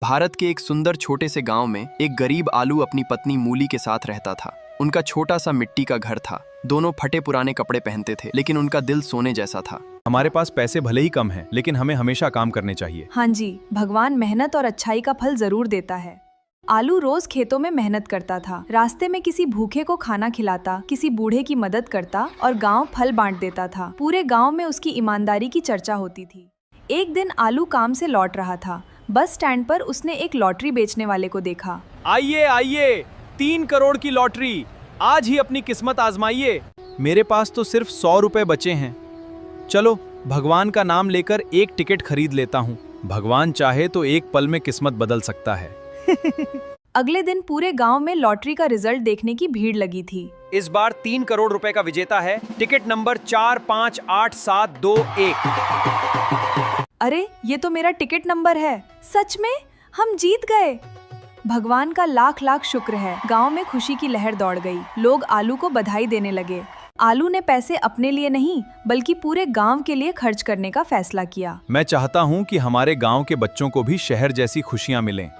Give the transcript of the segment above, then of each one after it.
भारत के एक सुंदर छोटे से गांव में एक गरीब आलू अपनी पत्नी मूली के साथ रहता था। उनका छोटा सा मिट्टी का घर था। दोनों फटे पुराने कपड़े पहनते थे, लेकिन उनका दिल सोने जैसा था। हमारे पास पैसे भले ही कम हैं, लेकिन हमें हमेशा काम करने चाहिए। हाँ जी, भगवान मेहनत और अच्छाई का फल जरूर देता है। आलू रोज खेतों में मेहनत करता था। रास्ते में किसी भूखे को खाना खिलाता, किसी बूढ़े की मदद करता और गांव फल बांट देता था। पूरे गांव में उसकी ईमानदारी की चर्चा होती थी। एक दिन आलू काम से लौट रहा था। बस स्टैंड पर उसने एक लॉटरी बेचने वाले को देखा। आइए आइए, 3 करोड़ की लॉटरी, आज ही अपनी किस्मत आजमाइए। मेरे पास तो सिर्फ 100 रुपए बचे हैं। चलो, भगवान का नाम लेकर एक टिकट खरीद लेता हूँ। भगवान चाहे तो एक पल में किस्मत बदल सकता है। अगले दिन पूरे गांव में लॉटरी का रिजल्ट देखने की भीड़ लगी थी। इस बार 3 करोड़ रुपए का विजेता है टिकट नंबर 458721। अरे, ये तो मेरा टिकट नंबर है। सच में हम जीत गए। भगवान का लाख लाख शुक्र है। गांव में खुशी की लहर दौड़ गई। लोग आलू को बधाई देने लगे। आलू ने पैसे अपने लिए नहीं, बल्कि पूरे गांव के लिए खर्च करने का फैसला किया। मैं चाहता हूँ कि हमारे गांव के बच्चों को भी शहर जैसी खुशियाँ मिलें।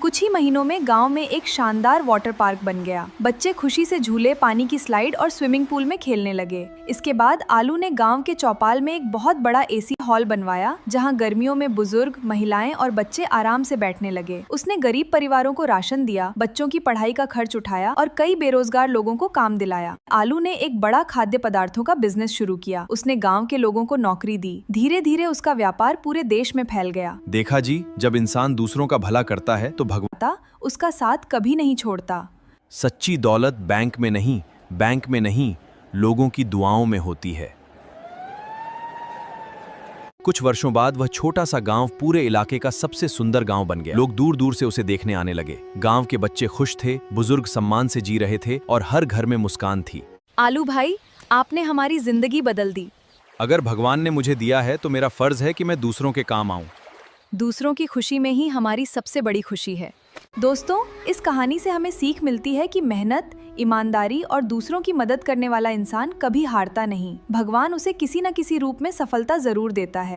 कुछ ही महीनों में गांव में एक शानदार वाटर पार्क बन गया। बच्चे खुशी से झूले, पानी की स्लाइड और स्विमिंग पूल में खेलने लगे। इसके बाद आलू ने गांव के चौपाल में एक बहुत बड़ा एसी हॉल बनवाया, जहां गर्मियों में बुजुर्ग, महिलाएं और बच्चे आराम से बैठने लगे। उसने गरीब परिवारों को राशन दिया, बच्चों की पढ़ाई का खर्च उठाया और कई बेरोजगार लोगों को काम दिलाया। आलू ने एक बड़ा खाद्य पदार्थों का बिजनेस शुरू किया। उसने गाँव के लोगों को नौकरी दी। धीरे धीरे उसका व्यापार पूरे देश में फैल गया। देखा जी, जब इंसान दूसरों का भला करता है तो भगवान उसका साथ कभी नहीं छोड़ता। सच्ची दौलत बैंक में नहीं, लोगों की दुआओं में होती है। कुछ वर्षों बाद वह छोटा सा गांव पूरे इलाके का सबसे सुंदर गांव बन गया। लोग दूर दूर से उसे देखने आने लगे। गांव के बच्चे खुश थे, बुजुर्ग सम्मान से जी रहे थे और हर घर में मुस्कान थी। आलू भाई, आपने हमारी जिंदगी बदल दी। अगर भगवान ने मुझे दिया है तो मेरा फर्ज है कि मैं दूसरों के काम आऊं। दूसरों की खुशी में ही हमारी सबसे बड़ी खुशी है। दोस्तों, इस कहानी से हमें सीख मिलती है कि मेहनत, ईमानदारी और दूसरों की मदद करने वाला इंसान कभी हारता नहीं। भगवान उसे किसी न किसी रूप में सफलता जरूर देता है।